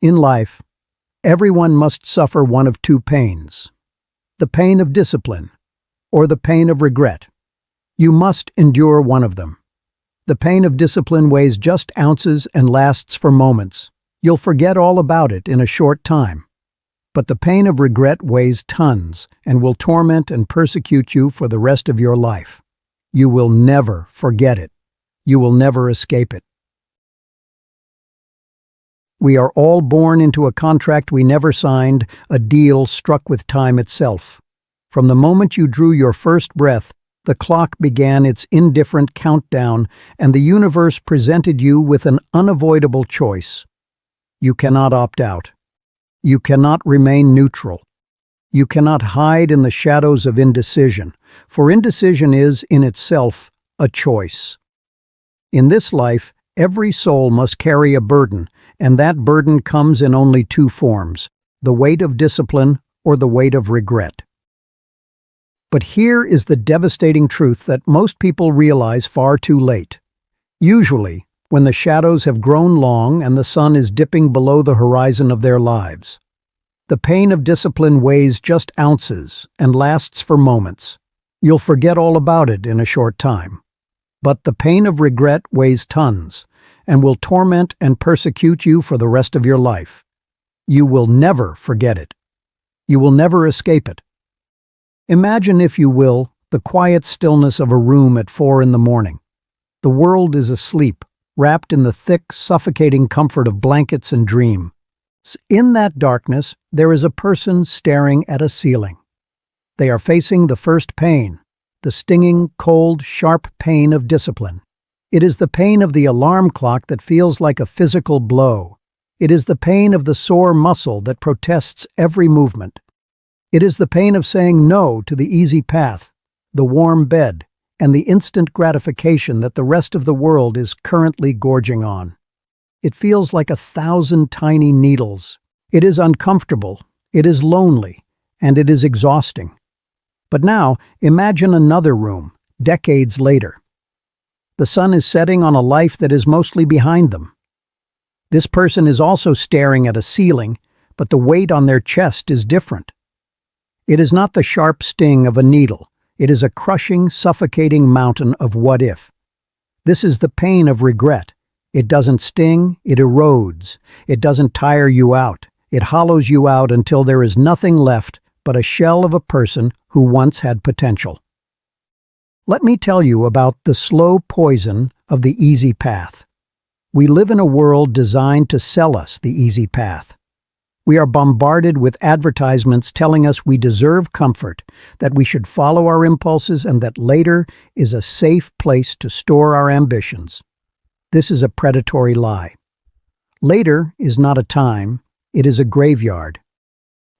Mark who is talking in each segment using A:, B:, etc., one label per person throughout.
A: In life, everyone must suffer one of two pains: the pain of discipline or the pain of regret. You must endure one of them. The pain of discipline weighs just ounces and lasts for moments. You'll forget all about it in a short time. But the pain of regret weighs tons and will torment and persecute you for the rest of your life. You will never forget it. You will never escape it. We are all born into a contract we never signed, a deal struck with time itself. From the moment you drew your first breath, the clock began its indifferent countdown, and the universe presented you with an unavoidable choice. You cannot opt out. You cannot remain neutral. You cannot hide in the shadows of indecision, for indecision is, in itself, a choice. In this life, every soul must carry a burden, and that burden comes in only two forms: the weight of discipline or the weight of regret. But here is the devastating truth that most people realize far too late. Usually, when the shadows have grown long and the sun is dipping below the horizon of their lives, the pain of discipline weighs just ounces and lasts for moments. You'll forget all about it in a short time. But the pain of regret weighs tons and will torment and persecute you for the rest of your life. You will never forget it. You will never escape it. Imagine, if you will, the quiet stillness of a room at 4 in the morning. The world is asleep, wrapped in the thick, suffocating comfort of blankets and dream. In that darkness, there is a person staring at a ceiling. They are facing the first pain, the stinging, cold, sharp pain of discipline. It is the pain of the alarm clock that feels like a physical blow. It is the pain of the sore muscle that protests every movement. It is the pain of saying no to the easy path, the warm bed, and the instant gratification that the rest of the world is currently gorging on. It feels like 1,000 tiny needles. It is uncomfortable, it is lonely, and it is exhausting. But now, imagine another room, decades later. The sun is setting on a life that is mostly behind them. This person is also staring at a ceiling, but the weight on their chest is different. It is not the sharp sting of a needle. It is a crushing, suffocating mountain of what if. This is the pain of regret. It doesn't sting, it erodes. It doesn't tire you out. It hollows you out until there is nothing left but a shell of a person who once had potential. Let me tell you about the slow poison of the easy path. We live in a world designed to sell us the easy path. We are bombarded with advertisements telling us we deserve comfort, that we should follow our impulses, and that later is a safe place to store our ambitions. This is a predatory lie. Later is not a time, it is a graveyard.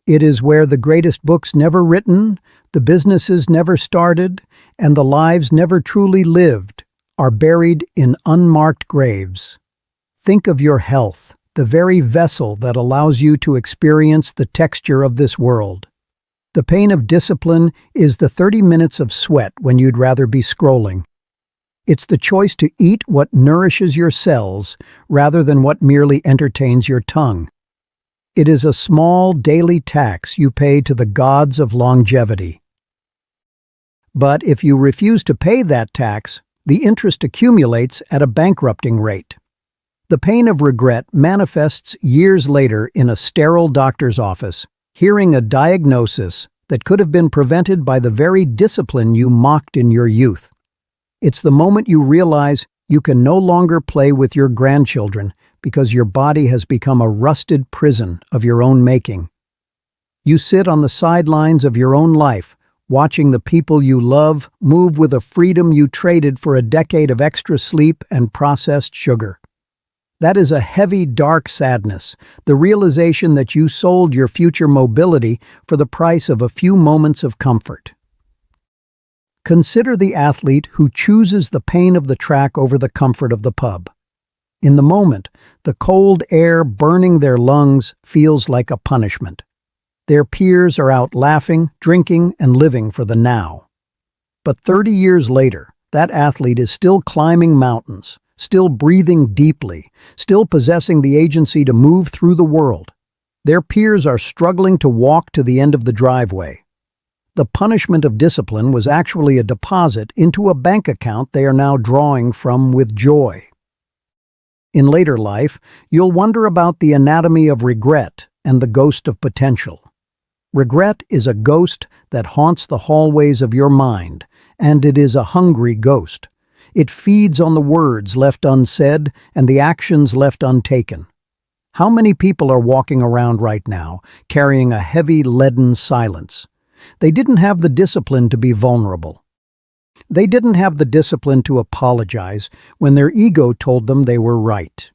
A: It is where the greatest books never written, the businesses never started, and the lives never truly lived are buried in unmarked graves. Think of your health, the very vessel that allows you to experience the texture of this world. The pain of discipline is the 30 minutes of sweat when you'd rather be scrolling. It's the choice to eat what nourishes your cells rather than what merely entertains your tongue. It is a small daily tax you pay to the gods of longevity. But if you refuse to pay that tax, the interest accumulates at a bankrupting rate. The pain of regret manifests years later in a sterile doctor's office, hearing a diagnosis that could have been prevented by the very discipline you mocked in your youth. It's the moment you realize you can no longer play with your grandchildren because your body has become a rusted prison of your own making. You sit on the sidelines of your own life, watching the people you love move with a freedom you traded for a decade of extra sleep and processed sugar. That is a heavy, dark sadness, the realization that you sold your future mobility for the price of a few moments of comfort. Consider the athlete who chooses the pain of the track over the comfort of the pub. In the moment, the cold air burning their lungs feels like a punishment. Their peers are out laughing, drinking, and living for the now. But 30 years later, that athlete is still climbing mountains, still breathing deeply, still possessing the agency to move through the world. Their peers are struggling to walk to the end of the driveway. The punishment of discipline was actually a deposit into a bank account they are now drawing from with joy. In later life, you'll wonder about the anatomy of regret and the ghost of potential. Regret is a ghost that haunts the hallways of your mind, and it is a hungry ghost. It feeds on the words left unsaid and the actions left untaken. How many people are walking around right now, carrying a heavy, leaden silence? They didn't have the discipline to be vulnerable. They didn't have the discipline to apologize when their ego told them they were right.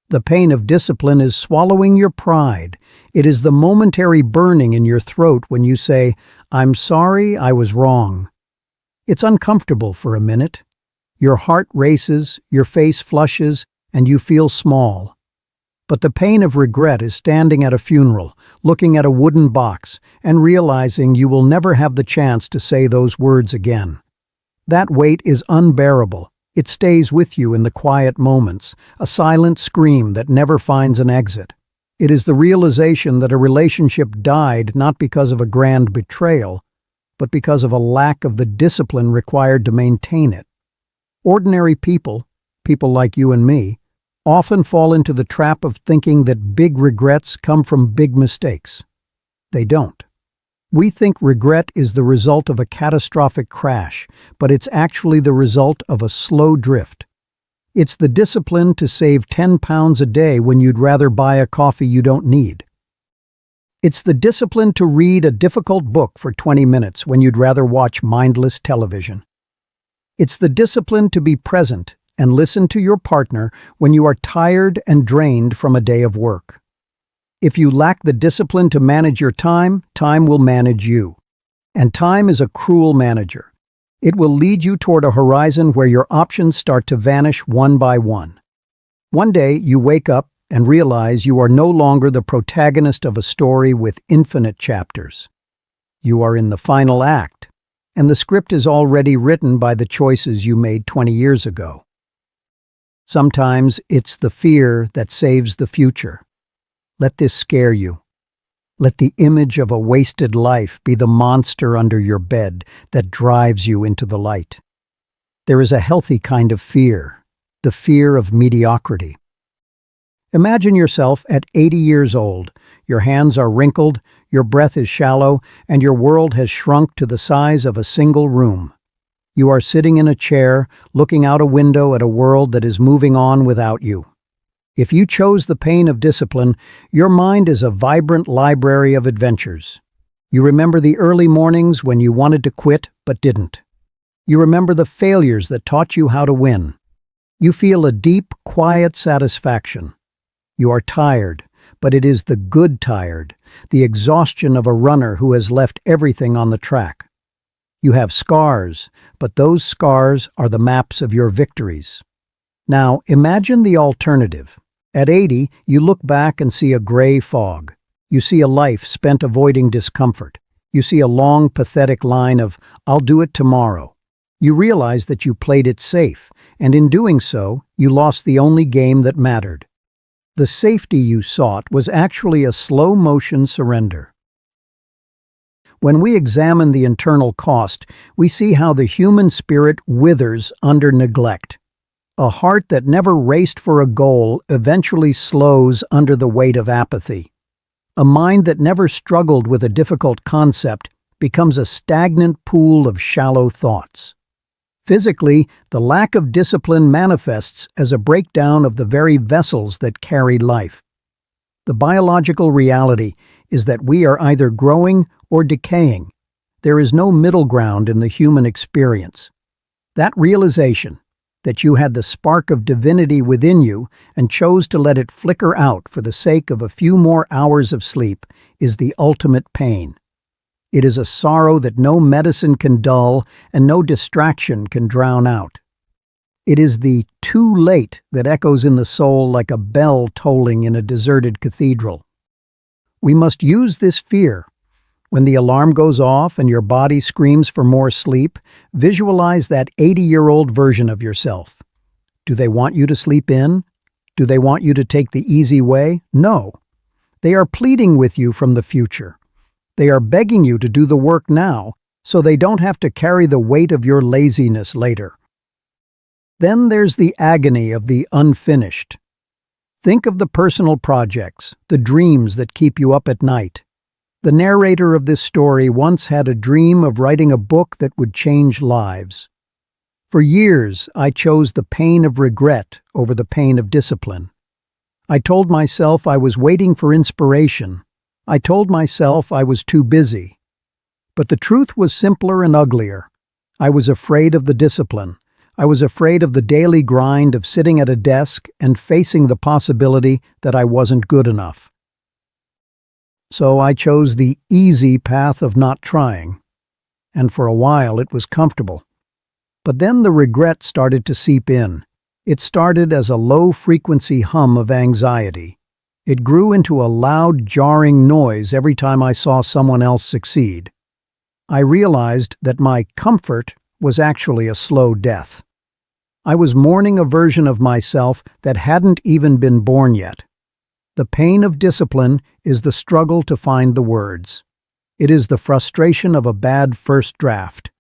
A: The pain of discipline is swallowing your pride. It is the momentary burning in your throat when you say, "I'm sorry, I was wrong." It's uncomfortable for a minute. Your heart races, your face flushes, and you feel small. But the pain of regret is standing at a funeral, looking at a wooden box, and realizing you will never have the chance to say those words again. That weight is unbearable. It stays with you in the quiet moments, a silent scream that never finds an exit. It is the realization that a relationship died not because of a grand betrayal, but because of a lack of the discipline required to maintain it. Ordinary people, people like you and me, often fall into the trap of thinking that big regrets come from big mistakes. They don't. We think regret is the result of a catastrophic crash, but it's actually the result of a slow drift. It's the discipline to save 10 pounds a day when you'd rather buy a coffee you don't need. It's the discipline to read a difficult book for 20 minutes when you'd rather watch mindless television. It's the discipline to be present and listen to your partner when you are tired and drained from a day of work. If you lack the discipline to manage your time, time will manage you. And time is a cruel manager. It will lead you toward a horizon where your options start to vanish one by one. One day you wake up and realize you are no longer the protagonist of a story with infinite chapters. You are in the final act, and the script is already written by the choices you made 20 years ago. Sometimes it's the fear that saves the future. Let this scare you. Let the image of a wasted life be the monster under your bed that drives you into the light. There is a healthy kind of fear, the fear of mediocrity. Imagine yourself at 80 years old. Your hands are wrinkled, your breath is shallow, and your world has shrunk to the size of a single room. You are sitting in a chair, looking out a window at a world that is moving on without you. If you chose the pain of discipline, your mind is a vibrant library of adventures. You remember the early mornings when you wanted to quit but didn't. You remember the failures that taught you how to win. You feel a deep, quiet satisfaction. You are tired, but it is the good tired, the exhaustion of a runner who has left everything on the track. You have scars, but those scars are the maps of your victories. Now, imagine the alternative. At 80, you look back and see a gray fog. You see a life spent avoiding discomfort. You see a long, pathetic line of, "I'll do it tomorrow." You realize that you played it safe, and in doing so, you lost the only game that mattered. The safety you sought was actually a slow-motion surrender. When we examine the internal cost, we see how the human spirit withers under neglect. A heart that never raced for a goal eventually slows under the weight of apathy. A mind that never struggled with a difficult concept becomes a stagnant pool of shallow thoughts. Physically, the lack of discipline manifests as a breakdown of the very vessels that carry life. The biological reality is that we are either growing or decaying. There is no middle ground in the human experience. That realization, that you had the spark of divinity within you and chose to let it flicker out for the sake of a few more hours of sleep, is the ultimate pain. It is a sorrow that no medicine can dull and no distraction can drown out. It is the too late that echoes in the soul like a bell tolling in a deserted cathedral. We must use this fear. When the alarm goes off and your body screams for more sleep, visualize that 80-year-old version of yourself. Do they want you to sleep in? Do they want you to take the easy way? No. They are pleading with you from the future. They are begging you to do the work now, so they don't have to carry the weight of your laziness later. Then there's the agony of the unfinished. Think of the personal projects, the dreams that keep you up at night. The narrator of this story once had a dream of writing a book that would change lives. For years, I chose the pain of regret over the pain of discipline. I told myself I was waiting for inspiration. I told myself I was too busy. But the truth was simpler and uglier. I was afraid of the discipline. I was afraid of the daily grind of sitting at a desk and facing the possibility that I wasn't good enough. So I chose the easy path of not trying. And for a while it was comfortable. But then the regret started to seep in. It started as a low-frequency hum of anxiety. It grew into a loud, jarring noise every time I saw someone else succeed. I realized that my comfort was actually a slow death. I was mourning a version of myself that hadn't even been born yet. The pain of discipline is the struggle to find the words. It is the frustration of a bad first draft.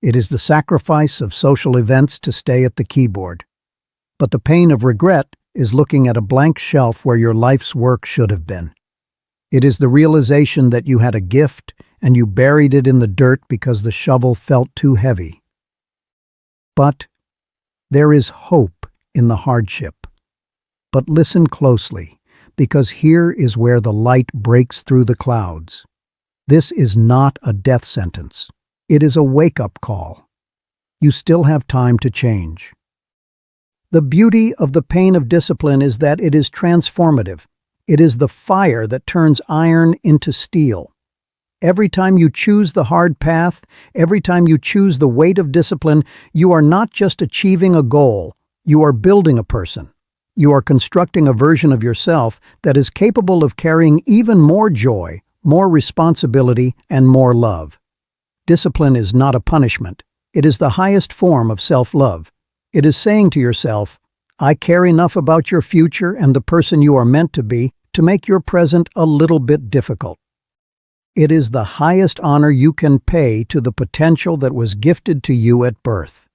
A: It is the sacrifice of social events to stay at the keyboard. But the pain of regret is looking at a blank shelf where your life's work should have been. It is the realization that you had a gift and you buried it in the dirt because the shovel felt too heavy. But there is hope in the hardship. But listen closely, because here is where the light breaks through the clouds. This is not a death sentence. It is a wake-up call. You still have time to change. The beauty of the pain of discipline is that it is transformative. It is the fire that turns iron into steel. Every time you choose the hard path, every time you choose the weight of discipline, you are not just achieving a goal, you are building a person. You are constructing a version of yourself that is capable of carrying even more joy, more responsibility, and more love. Discipline is not a punishment. It is the highest form of self-love. It is saying to yourself, I care enough about your future and the person you are meant to be to make your present a little bit difficult. It is the highest honor you can pay to the potential that was gifted to you at birth.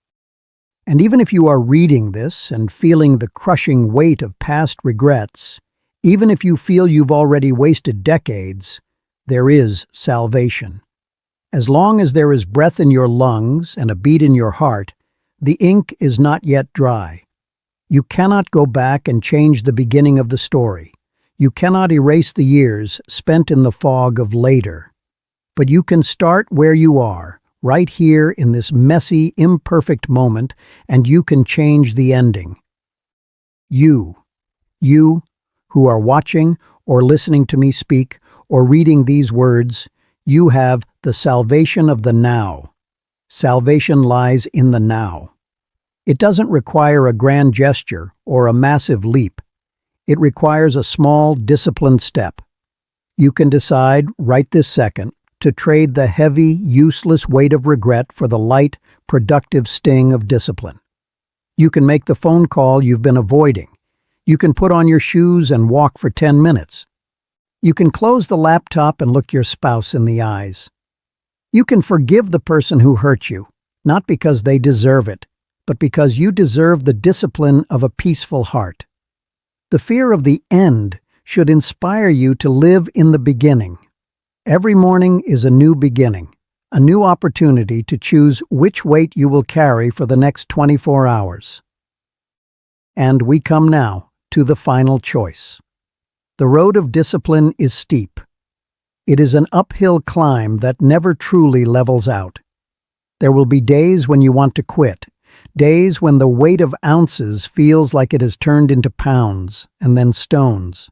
A: And even if you are reading this and feeling the crushing weight of past regrets, even if you feel you've already wasted decades, there is salvation. As long as there is breath in your lungs and a beat in your heart, the ink is not yet dry. You cannot go back and change the beginning of the story. You cannot erase the years spent in the fog of later. But you can start where you are, right here in this messy, imperfect moment, and you can change the ending. You who are watching or listening to me speak or reading these words, you have the salvation of the now. Salvation lies in the now. It doesn't require a grand gesture or a massive leap. It requires a small, disciplined step. You can decide, right this second, to trade the heavy, useless weight of regret for the light, productive sting of discipline. You can make the phone call you've been avoiding. You can put on your shoes and walk for 10 minutes. You can close the laptop and look your spouse in the eyes. You can forgive the person who hurt you, not because they deserve it, but because you deserve the discipline of a peaceful heart. The fear of the end should inspire you to live in the beginning. Every morning is a new beginning, a new opportunity to choose which weight you will carry for the next 24 hours. And we come now to the final choice. The road of discipline is steep. It is an uphill climb that never truly levels out. There will be days when you want to quit, days when the weight of ounces feels like it has turned into pounds and then stones.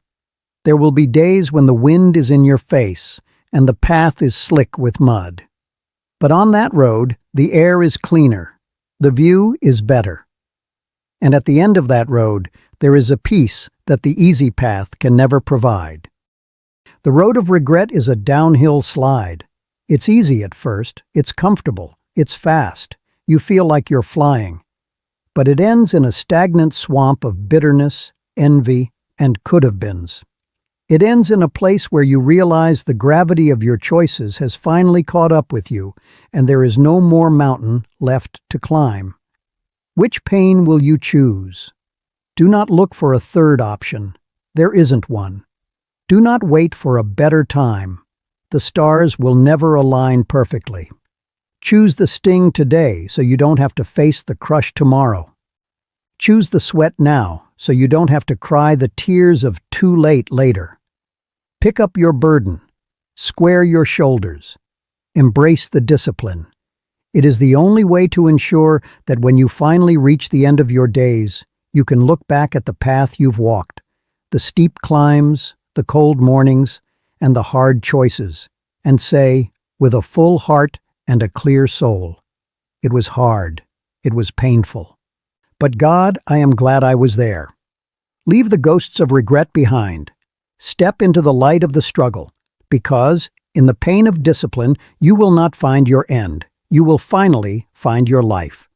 A: There will be days when the wind is in your face and the path is slick with mud. But on that road, the air is cleaner, the view is better. And at the end of that road, there is a peace that the easy path can never provide. The road of regret is a downhill slide. It's easy at first, it's comfortable, it's fast. You feel like you're flying. but it ends in a stagnant swamp of bitterness, envy, and could-have-beens. It ends in a place where you realize the gravity of your choices has finally caught up with you, and there is no more mountain left to climb. Which pain will you choose? Do not look for a third option. There isn't one. Do not wait for a better time. The stars will never align perfectly. Choose the sting today so you don't have to face the crush tomorrow. Choose the sweat now so you don't have to cry the tears of too late later. Pick up your burden. Square your shoulders. Embrace the discipline. It is the only way to ensure that when you finally reach the end of your days, you can look back at the path you've walked, the steep climbs, the cold mornings, and the hard choices, and say, with a full heart and a clear soul, it was hard, it was painful. But God, I am glad I was there. Leave the ghosts of regret behind. Step into the light of the struggle, because, in the pain of discipline, you will not find your end. You will finally find your life.